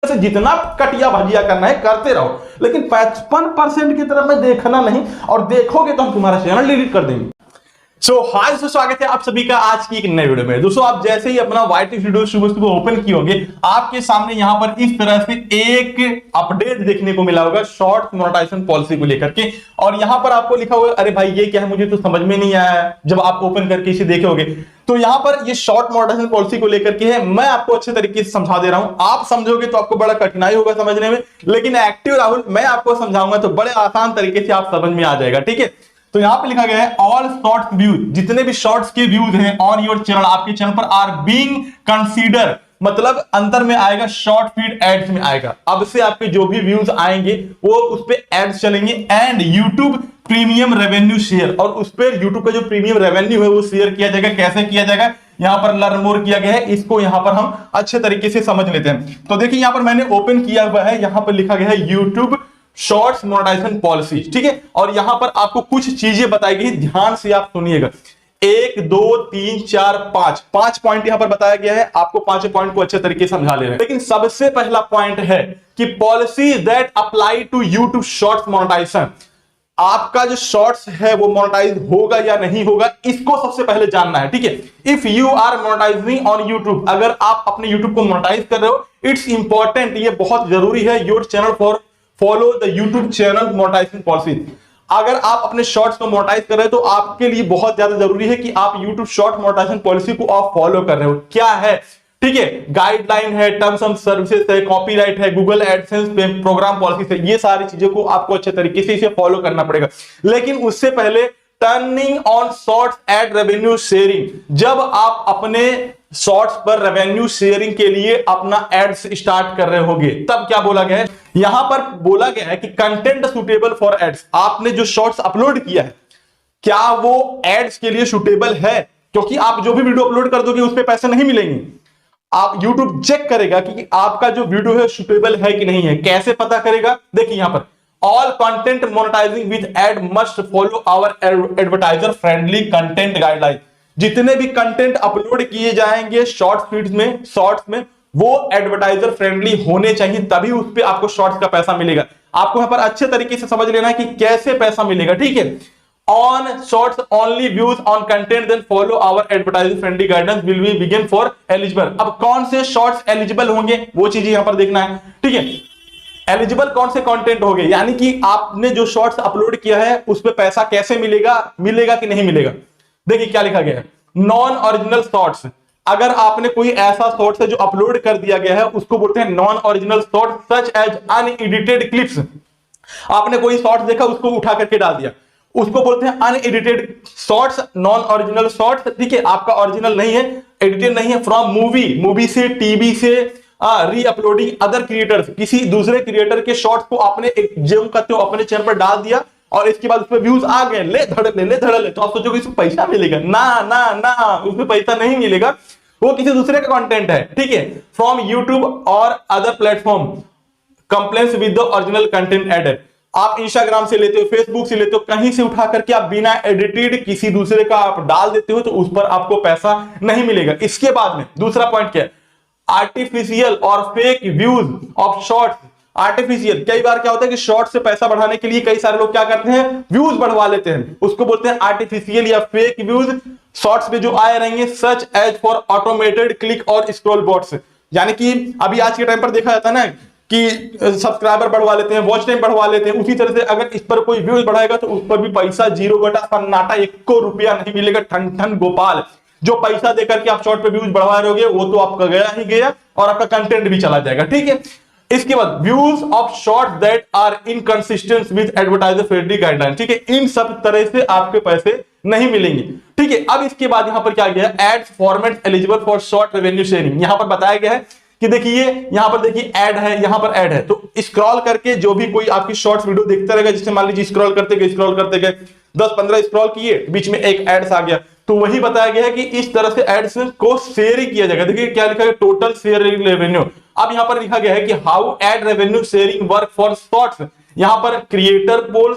से जितना कटिया भजिया करना है करते रहो, लेकिन 55% की तरफ में देखना नहीं, और देखोगे तो हम तुम्हारा चैनल डिलीट कर देंगे। हाय दोस्तों, स्वागत है आप सभी का आज की एक नई वीडियो में। दोस्तों आप जैसे ही अपना YT स्टूडियो सुबह ओपन किए होंगे, आपके सामने यहां पर इस तरह से एक अपडेट देखने को मिला होगा शॉर्ट मोनेटाइजेशन पॉलिसी को लेकर के, और यहां पर आपको लिखा होगा अरे भाई ये क्या है, मुझे तो समझ में नहीं आया। जब आप ओपन करके इसे देखे होगे तो यहां पर ये शॉर्ट मोनेटाइजेशन पॉलिसी को लेकर के है। मैं आपको अच्छे तरीके से समझा दे रहा हूं, आप समझोगे तो आपको बड़ा कठिनाई होगा समझने में, लेकिन एक्टिव राहुल मैं आपको समझाऊंगा तो बड़े आसान तरीके से आप समझ में आ जाएगा। ठीक है, तो यहां पे लिखा गया है ऑल शॉर्ट्स व्यूज, जितने भी शॉर्ट्स के व्यूज हैं ऑन योर चैनल, आपके चैनल पर आर बीइंग कंसीडर, मतलब अंतर में आएगा शॉर्ट फीड एड्स में आएगा। अब से आपके जो भी व्यूज आएंगे वो उस पे एड्स चलेंगे, and YouTube premium revenue share, और उस पर यूट्यूब का जो प्रीमियम रेवेन्यू है वो शेयर किया जाएगा। कैसे किया जाएगा, यहां पर लर्न मोर किया गया है, इसको यहां पर हम अच्छे तरीके से समझ लेते हैं। तो देखिए यहां पर मैंने ओपन किया हुआ है, यहां पर लिखा गया है यूट्यूब शॉर्ट्स मोनेटाइजेशन पॉलिसी। ठीक है, और यहां पर आपको कुछ चीजें बताई गई, ध्यान से आप सुनिएगा। 1 2 3 4 5 पॉइंट यहां पर बताया गया है, आपको 5 पॉइंट को अच्छे तरीके से समझा ले रहे हैं। लेकिन सबसे पहला पॉइंट है कि policy that apply to YouTube shorts monetization, आपका जो शॉर्ट्स है वो मोनेटाइज होगा या नहीं होगा, इसको सबसे पहले जानना है। ठीक है, if you are monetizing on YouTube, अगर आप अपने यूट्यूब को मोनेटाइज कर रहे हो, इट्स इंपॉर्टेंट, ये बहुत जरूरी है, your channel for follow the YouTube channel monetization policy. अगर आप अपने शॉर्ट्स को मोनेटाइज कर रहे हो तो आपके लिए बहुत ज्यादा जरूरी है कि आप यूट्यूब शॉर्ट मोनेटाइजेशन पॉलिसी को आप फॉलो कर रहे हो। क्या है, ठीक है, गाइडलाइन है, टर्म्स एंड सर्विसेज है, कॉपीराइट है, गूगल एडसेंस पे प्रोग्राम पॉलिसी है, ये सारी चीजों को आपको अच्छे तरीके से इसे फॉलो करना पड़ेगा। लेकिन उससे पहले turning on shorts ad revenue sharing, जब आप अपने शॉर्ट्स पर रेवेन्यू शेयरिंग के लिए अपना एड्स स्टार्ट कर रहे होगे, तब क्या बोला गया है, यहां पर बोला गया है कि कंटेंट सुटेबल फॉर एड्स, आपने जो शॉर्ट्स अपलोड किया है क्या वो एड्स के लिए सुटेबल है, क्योंकि आप जो भी वीडियो अपलोड कर दोगे उस पर पैसे नहीं मिलेंगे। आप YouTube चेक करेगा कि आपका जो वीडियो है सुटेबल है कि नहीं है। कैसे पता करेगा, देखिए यहां पर all content monetizing with ad must follow our advertiser friendly content guideline, जितने भी कंटेंट अपलोड किए जाएंगे शॉर्ट फीड्स में, शॉर्ट्स में, वो एडवर्टाइजर फ्रेंडली होने चाहिए, तभी उस पे आपको शॉर्ट्स का पैसा मिलेगा। आपको यहां पर अच्छे तरीके से समझ लेना है कि कैसे पैसा मिलेगा। ठीक है, on shorts only views on content then follow our advertiser friendly guidance will be begin for eligible. अब कौन से शॉर्ट्स एलिजिबल होंगे वो चीजें यहां पर देखना है। ठीक है, एलिजिबल कौन से कंटेंट होंगे, यानी कि आपने जो शॉर्ट्स अपलोड किया है उस पे पैसा कैसे मिलेगा, मिलेगा कि नहीं मिलेगा। देखिए क्या लिखा गया है, नॉन ओरिजिनल शॉर्ट्स, अगर आपने कोई ऐसा शॉर्ट्स है जो अपलोड कर दिया गया है उसको बोलते हैं non original shorts, such as unedited clips. आपने कोई शॉर्ट्स देखा उसको उठा करके डाल दिया, उसको बोलते हैं unedited shorts, non original shorts. ठीक है, आपका ओरिजिनल नहीं है, एडिटेड नहीं है, फ्रॉम मूवी से, टीवी से, री अपलोडिंग अदर क्रिएटर्स, किसी दूसरे क्रिएटर के शॉर्ट्स को आपने एक जेम करते हो अपने चैनल पर डाल दिया और इसके बाद उसपे व्यूज आ गए, ले धड़ल ले, तो आप सोचोगे इसमें पैसा मिलेगा, ना उसमें पैसा नहीं मिलेगा, वो किसी दूसरे का कंटेंट है। ठीक है, फ्रॉम यूट्यूब और other platform complaints with the original content added, आप इंस्टाग्राम से लेते हो, फेसबुक से लेते हो, कहीं से उठा करके आप बिना एडिटेड किसी दूसरे का आप डाल देते हो तो उस पर आपको पैसा नहीं मिलेगा। इसके बाद में दूसरा पॉइंट क्या है, आर्टिफिशियल और fake views of shorts. Artificial, कई बार क्या होता है कि शॉर्ट से पैसा बढ़ाने के लिए कई सारे लोग क्या करते हैं, व्यूज बढ़वा लेते हैं, उसको बोलते हैं आर्टिफिशियल या फेक व्यूज शॉर्ट्स पे जो आए रहेंगे, such as for automated click और स्क्रॉल बॉट्स। यानी कि अभी आज के टाइम पर देखा जाता है ना कि सब्सक्राइबर बढ़वा लेते हैं, वॉच टाइम बढ़वा लेते हैं, उसी तरह से अगर इस पर कोई व्यूज बढ़ाएगा तो उस पर भी पैसा 0 सन्नाटा, 1 रुपया नहीं मिलेगा, ठन ठन गोपाल। जो पैसा देकर के आप शॉर्ट पे व्यूज बढ़वा रहे होगे वो तो आपका गया ही गया और आपका कंटेंट भी चला जाएगा। ठीक है, इसके बाद views of short that are inconsistent with advertiser friendly guideline. ठीक है, इन सब तरह से आपके पैसे नहीं मिलेंगे। ठीक है, अब इसके बाद यहां पर क्या गया, ads format eligible for short revenue sharing. यहां पर बताया गया है कि देखिए यहां पर देखिए ऐड है, यहां पर ऐड है, तो स्क्रॉल करके जो भी कोई आपकी शॉर्ट्स वीडियो देखता रहेगा, जिससे मान लीजिए स्क्रॉल करते गए 10-15 स्क्रॉल किए, बीच में एक एड्स आ गया, तो वही बताया गया है कि इस तरह से एड्स को शेयर ही किया जाएगा। देखिए क्या लिखा है, टोटल शेयर रेवेन्यू। अब यहां पर लिखा गया है कि how add revenue sharing work for shorts. यहां पर क्रिएटर पोल,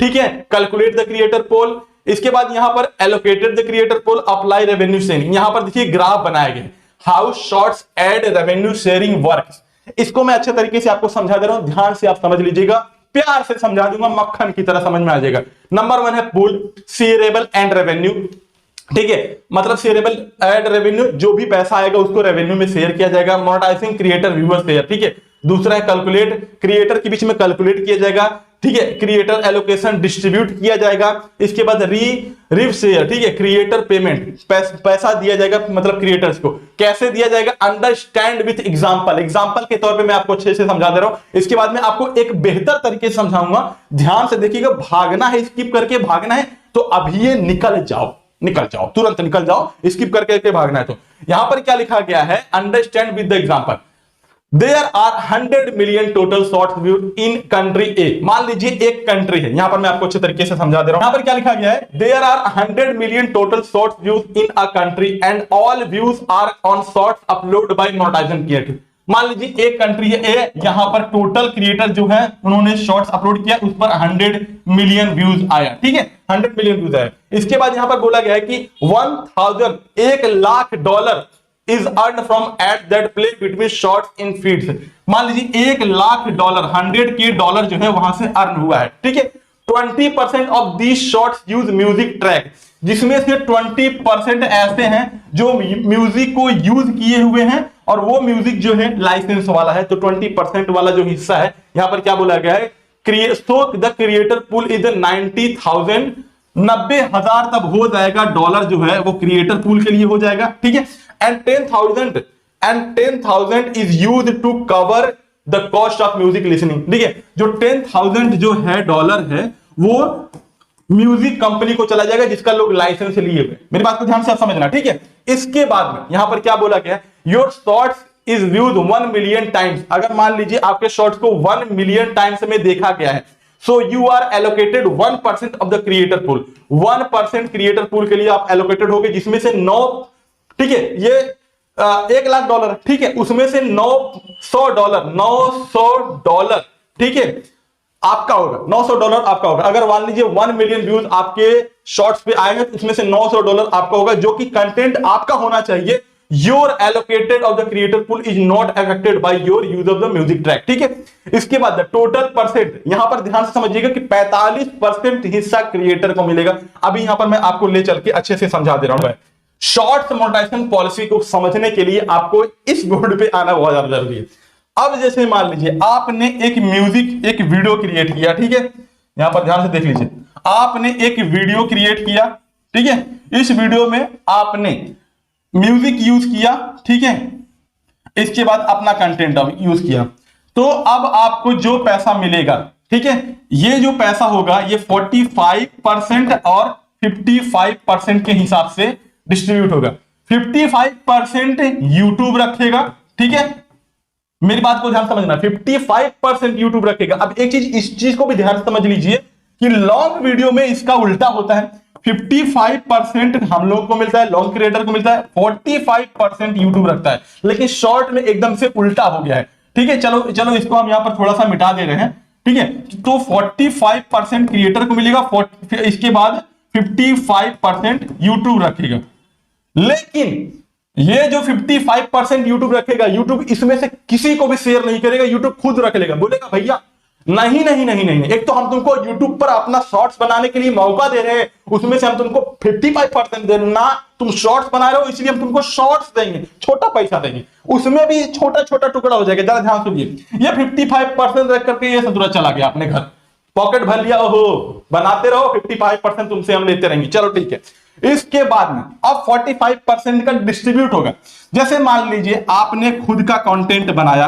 ठीक है, कैलकुलेट द क्रिएटर पोल, इसके बाद यहां पर allocated the creator pool, apply revenue sharing. यहां पर देखिए ग्राफ बनाया गया, how shorts ad revenue sharing works. इसको मैं अच्छे तरीके से आपको समझा दे रहा हूं, ध्यान से आप समझ लीजिएगा, प्यार से समझा दूंगा, मक्खन की तरह समझ में आ जाएगा। नंबर 1 है पूल, शेयरेबल एंड रेवेन्यू। ठीक है, मतलब शेयरेबल एंड रेवेन्यू, जो भी पैसा आएगा उसको रेवेन्यू में शेयर किया जाएगा। Monetising creator viewer share. ठीक है, दूसरा है कैलकुलेट, क्रिएटर के बीच में कैलकुलेट किया जाएगा। ठीक है, क्रिएटर एलोकेशन डिस्ट्रीब्यूट किया जाएगा। इसके बाद रिव शेयर। ठीक है, क्रिएटर पेमेंट, पैसा दिया जाएगा मतलब क्रिएटर्स को। कैसे दिया जाएगा? अंडरस्टैंड विथ एग्जांपल, एग्जांपल के तौर पे मैं आपको अच्छे से समझा दे रहा हूं। इसके बाद में आपको एक बेहतर तरीके से समझाऊंगा, ध्यान से देखिएगा। भागना है, स्किप करके भागना है तो अभी ये निकल जाओ, तुरंत निकल जाओ, स्किप करके भागना है। तो यहां पर क्या लिखा गया है? Understand with the example. There are 100 million total short views in country A। मान लीजिए एक कंट्री है, यहां पर मैं आपको अच्छे तरीके से समझा दे रहा हूं। यहां पर क्या लिखा गया है? There are 100 million total short views in a country and all views are on shorts uploaded by monetization creator। मान लीजिए एक कंट्री है ए, यहां पर टोटल क्रिएटर जो है उन्होंने शॉर्ट्स अपलोड किया, उस पर 100 मिलियन व्यूज आया। ठीक है, 100 मिलियन व्यूज आया। इसके बाद यहां पर बोला गया है कि 1 lakh is earned from ads that play between shorts in feeds। मान लीजिए 1 लाख डॉलर, 100K डॉलर जो है वहां से अर्न हुआ है। ठीक है, 20% of these shorts use music track, जिसमें से 20% ऐसे हैं जो म्यूजिक को यूज किए हुए हैं और वो म्यूजिक जो है लाइसेंस वाला है। तो 20% वाला जो हिस्सा है, यहां पर क्या बोला गया है? So the creator pool is 90,000, 90,000 तब हो जाएगा डॉलर जो है वो क्रिएटर पूल के लिए हो जाएगा। ठीक है, and 10,000 is used to cover the cost of music listening। ठीक है, जो 10,000 जो है डॉलर है वो म्यूजिक कंपनी को चला जाएगा जिसका लोग लाइसेंस लिए हुए। मेरी बात को ध्यान से आप समझना। ठीक है, इसके बाद में यहां पर क्या बोला गया? Your shorts is viewed 1 million times. अगर मान लीजिए आपके शॉर्ट्स को 1 मिलियन टाइम्स में देखा गया है, so you are allocated 1% of the creator pool. 1% creator pool के लिए आप एलोकेटेड हो गए, जिसमें से 9, ठीक है, ये 1 लाख डॉलर, ठीक है, उसमें से 900 डॉलर, ठीक है, आपका होगा। 900 डॉलर आपका होगा। अगर मान लीजिए 1 मिलियन व्यूज आपके शॉर्ट्स पे आएंगे तो उसमें से 900 डॉलर आपका होगा, जो कि कंटेंट आपका होना चाहिए। Your allocated of the creator pool is not affected by your use of the music track. ठीक है, इसके बाद टोटल परसेंट, यहां पर ध्यान से समझिएगा कि 45% हिस्सा क्रिएटर को मिलेगा। अभी यहां पर मैं आपको ले चल के अच्छे से समझा दे रहा हूं। शॉर्ट्स मोनेटाइजेशन पॉलिसी को समझने के लिए आपको इस बोर्ड पे आना बहुत ज्यादा जरूरी है। अब जैसे मान लीजिए आपने एक वीडियो क्रिएट किया। ठीक है, यहां पर ध्यान से देख लीजिए, आपने एक वीडियो क्रिएट किया। ठीक है, इस वीडियो में आपने म्यूजिक यूज किया। ठीक है, इसके बाद अपना कंटेंट यूज किया। तो अब आपको जो पैसा मिलेगा, ठीक है, ये जो पैसा होगा ये 45% और 55% के हिसाब से डिस्ट्रीब्यूट होगा। 55% यूट्यूब रखेगा। ठीक है, मेरी बात को ध्यान समझना, 55% यूट्यूब रखेगा। अब एक चीज, इस चीज को भी ध्यान समझ लीजिए कि लॉन्ग वीडियो में इसका उल्टा होता है। 55% हम लोग को मिलता है, लॉन्ग क्रिएटर को मिलता है, 45% यूट्यूब रखता है। लेकिन शॉर्ट में एकदम से उल्टा हो गया है। ठीक है, चलो इसको हम यहां पर थोड़ा सा मिटा दे रहे हैं। ठीक है, तो 45% क्रिएटर को मिलेगा, इसके बाद 55% यूट्यूब रखेगा। लेकिन ये जो 55% यूट्यूब रखेगा, यूट्यूब इसमें से किसी को भी शेयर नहीं करेगा, यूट्यूब खुद रख लेगा। बोलेगा भैया नहीं, एक तो हम तुमको यूट्यूब पर अपना शॉर्ट्स बनाने के लिए मौका दे रहे हैं, उसमें से हम तुमको 55% दे ना, तुम शॉर्ट्स बना रहे हो इसलिए हम तुमको शॉर्ट्स देंगे, छोटा पैसा देंगे, उसमें भी छोटा छोटा टुकड़ा हो जाएगा। जरा ध्यान सुनिए, ये 55% रख करके ये सदुरा चला गया अपने घर, पॉकेट भर लिया। ओहो, बनाते रहो, 55% तुमसे हम लेते रहेंगे। चलो ठीक है, इसके बाद में अब 45% का डिस्ट्रीब्यूट होगा। जैसे मान लीजिए आपने खुद का कंटेंट बनाया,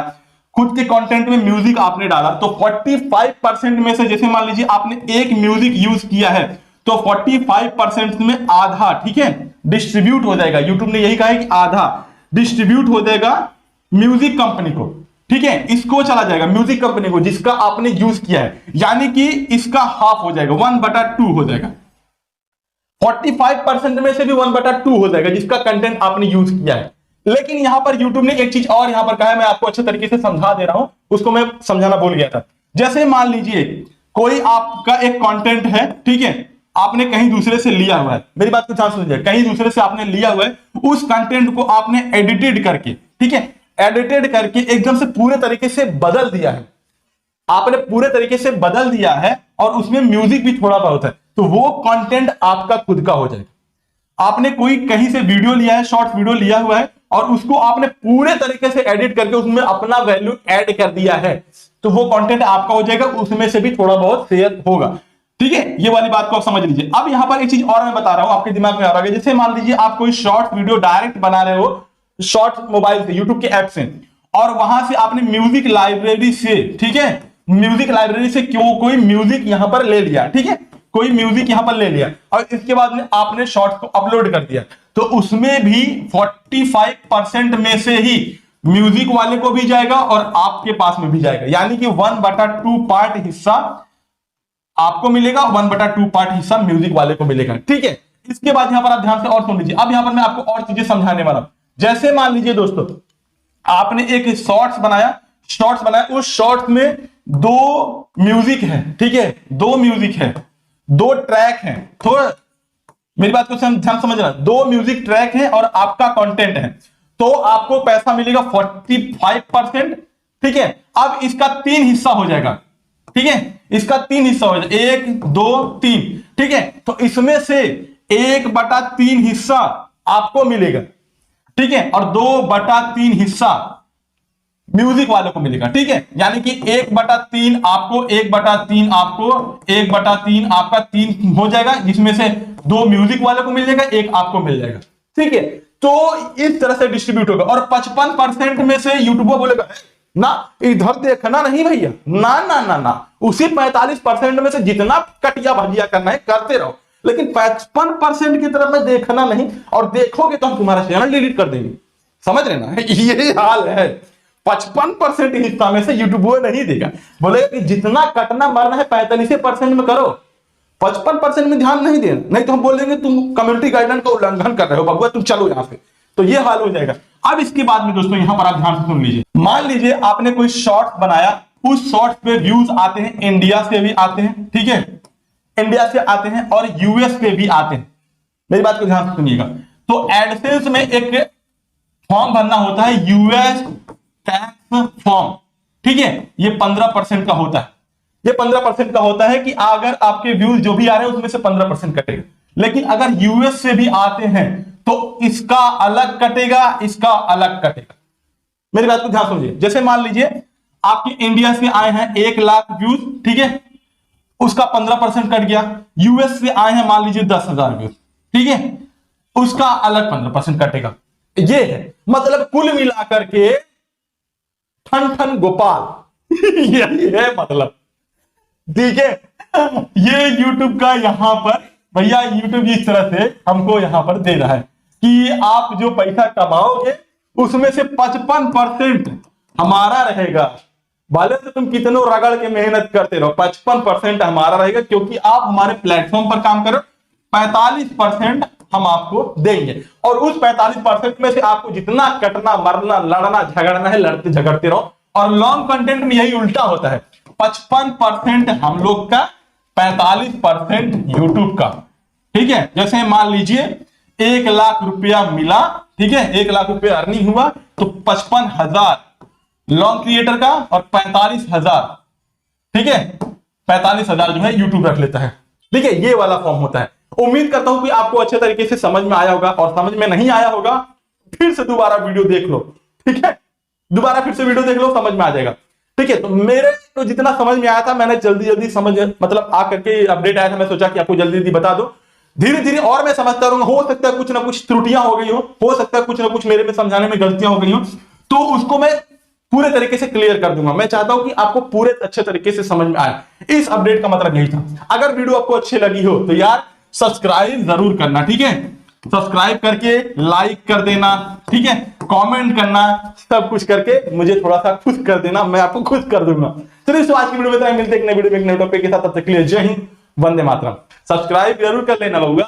खुद के कंटेंट में म्यूजिक आपने डाला, तो 45% में से जैसे मान लीजिए आपने एक म्यूजिक यूज किया है, तो 45% में आधा, ठीक है, डिस्ट्रीब्यूट हो जाएगा। यूट्यूब ने यही कहा है कि आधा डिस्ट्रीब्यूट हो जाएगा म्यूजिक कंपनी को। ठीक है, इसको चला जाएगा म्यूजिक कंपनी को जिसका आपने यूज किया है, यानी कि इसका हाफ हो जाएगा, 1/2 हो जाएगा। 45% में से भी 1/2 हो जाएगा जिसका कंटेंट आपने यूज किया है। लेकिन यहां पर YouTube ने एक चीज और यहां पर कहा है, मैं आपको अच्छे तरीके से समझा दे रहा हूं, उसको मैं समझाना भूल गया था। जैसे मान लीजिए कोई आपका एक कंटेंट है, ठीक है, आपने कहीं दूसरे से लिया हुआ है, मेरी बात को ध्यान से सुनिए, कहीं दूसरे से आपने लिया हुआ है, उस कंटेंट को आपने एडिटेड करके, ठीक है, एडिटेड करके एकदम से पूरे तरीके से बदल दिया है, आपने पूरे तरीके से बदल दिया है और उसमें म्यूजिक भी थोड़ा बहुत है, तो वो कंटेंट आपका खुद का हो जाएगा। आपने कोई कहीं से वीडियो लिया है, शॉर्ट वीडियो लिया हुआ है और उसको आपने पूरे तरीके से एडिट करके उसमें अपना वैल्यू ऐड कर दिया है, तो वो कंटेंट आपका हो जाएगा, उसमें से भी थोड़ा बहुत शेयर होगा। ठीक है, ये वाली बात को आप समझ लीजिए। अब यहां पर एक चीज और मैं बता रहा हूं, आपके दिमाग में आ रहा है, जैसे मान लीजिए आप कोई शॉर्ट वीडियो डायरेक्ट बना रहे हो शॉर्ट मोबाइल से, यूट्यूब के ऐप से, और वहां से आपने म्यूजिक लाइब्रेरी से, ठीक है, म्यूजिक लाइब्रेरी से क्यों कोई म्यूजिक यहां पर ले लिया, ठीक है, कोई म्यूजिक यहां पर ले लिया और इसके बाद में आपने शॉर्ट को अपलोड कर दिया, तो उसमें भी 45% में से ही म्यूजिक वाले को भी जाएगा और आपके पास में भी जाएगा, यानी कि 1/2 पार्ट हिस्सा आपको मिलेगा, 1/2 पार्ट हिस्सा म्यूजिक वाले को मिलेगा। ठीक है, इसके बाद यहां पर आप ध्यान से और सुन लीजिए। अब यहां पर मैं आपको और चीजें समझाने वाला हूं। जैसे मान लीजिए दोस्तों, आपने एक शॉर्ट्स बनाया, उस शॉर्ट्स में 2 म्यूजिक है, ठीक है, 2 म्यूजिक है, 2 ट्रैक है, थोड़ा मेरी बात को ध्यान समझना, 2 म्यूजिक ट्रैक है और आपका कंटेंट है, तो आपको पैसा मिलेगा 45%। ठीक है, अब इसका 3 हिस्सा हो जाएगा, ठीक है, इसका 3 हिस्सा हो जाएगा, 1 2 3, ठीक है, तो इसमें से 1/3 हिस्सा आपको मिलेगा, ठीक है, और 2/3 हिस्सा म्यूजिक वाले को मिलेगा। ठीक है, यानी कि 1/3 आपको, 1/3 आपको, 1/3 आपका 3 हो जाएगा, जिसमें से 2 म्यूजिक वाले को मिल जाएगा, 1 आपको मिल जाएगा। ठीक है, तो इस तरह से डिस्ट्रीब्यूट होगा और 55% में से यूट्यूबर बोलेगा ना इधर देखना नहीं भैया, ना ना ना ना, उसी 45% में से जितना कटिया भजिया करना है करते रहो, लेकिन 55% की तरफ में देखना नहीं, और देखोगे तो हम तुम्हारा चैनल डिलीट कर देंगे। समझ रहे ना, ये हाल है। 55% हिस्सा में से यूट्यूब नहीं देगा, बोले कि जितना कटना मरना है 45% में करो, 55% में ध्यान नहीं देना, नहीं तो हम बोल देंगे तुम कम्युनिटी गाइडलाइन का उल्लंघन कर रहे हो बबुआ, तुम चलो यहां से, तो ये हाल हो जाएगा। अब इसके बाद में दोस्तों यहां पर आप ध्यान से सुन लीजिए। मान लीजिए आपने कोई शॉर्ट बनाया, उस शॉर्ट पे व्यूज आते हैं, इंडिया से भी आते हैं, ठीक है, इंडिया से आते हैं और यूएस पे भी आते हैं, मेरी बात को ध्यान से सुनिएगा। तो एडसेंस में एक फॉर्म भरना होता है, यूएस टैक्स फॉर्म, ठीक है, ये 15% का होता है, ये 15% का होता है कि अगर आपके व्यूज जो भी आ रहे हैं उसमें से 15% कटेगा। लेकिन अगर यूएस से भी आते हैं तो इसका अलग कटेगा, इसका अलग कटेगा। मेरी बात को ध्यान समझिए। जैसे मान लीजिए आपके इंडिया से आए हैं 1 लाख व्यूज, ठीक है, उसका 15% कट गया। यूएस से आए हैं मान लीजिए 10,000 व्यूज, ठीक है, उसका अलग 15% कटेगा। ये है मतलब कुल मिलाकर के ठन ठन गोपाल यही है मतलब, ठीक है। ये यूट्यूब का यहां पर भैया, यूट्यूब इस तरह से हमको यहां पर दे रहा है कि आप जो पैसा कमाओगे उसमें से 55% हमारा रहेगा, भले से तुम कितनों रगड़ के मेहनत करते रहो, 55% हमारा रहेगा, क्योंकि आप हमारे प्लेटफॉर्म पर काम करो। 45% हम आपको देंगे और उस 45% में से आपको जितना कटना मरना लड़ना झगड़ना है लड़ते झगड़ते रहो। और लॉन्ग कंटेंट में यही उल्टा होता है, 55% हम लोग का, 45% यूट्यूब का, ठीक है। जैसे मान लीजिए 1 लाख रुपया मिला, ठीक है, 1 लाख रुपया अर्निंग हुआ, तो 55,000 लॉन्ग क्रिएटर का और 45,000, ठीक है, 45,000 जो है यूट्यूब रख लेता है, ठीक है। ये वाला फॉर्म होता है। उम्मीद करता हूं कि आपको अच्छे तरीके से समझ में आया होगा, और समझ में नहीं आया होगा फिर से दोबारा वीडियो देख लो, ठीक है, दोबारा फिर से वीडियो देख लो, समझ में आ जाएगा, ठीक है। तो मेरे तो जितना समझ में आया था मैंने जल्दी जल्दी समझ, मतलब आकर के अपडेट आया था, मैं सोचा कि आपको जल्दी जल्दी बता दो, धीरे धीरे और मैं समझता रहूंगा। हो सकता है कुछ ना कुछ त्रुटियां हो गई हो सकता है कुछ ना कुछ मेरे में समझाने में गलतियां हो गई हो, तो उसको मैं पूरे तरीके से क्लियर कर दूंगा। मैं चाहता हूं कि आपको पूरे अच्छे तरीके से समझ में आए। इस अपडेट का मतलब यही था। अगर वीडियो आपको अच्छी लगी हो तो यार सब्सक्राइब जरूर करना, ठीक है, सब्सक्राइब करके लाइक कर देना, ठीक है, कमेंट करना, सब कुछ करके मुझे थोड़ा सा खुश कर देना, मैं आपको खुश कर दूंगा। चलिए तो आज की वीडियो में मिलते हैं एक नए वीडियो में एक नए टॉपिक के साथ। तब तक के लिए जय हिंद, वंदे मातरम। सब्सक्राइब जरूर कर लेना बउआ।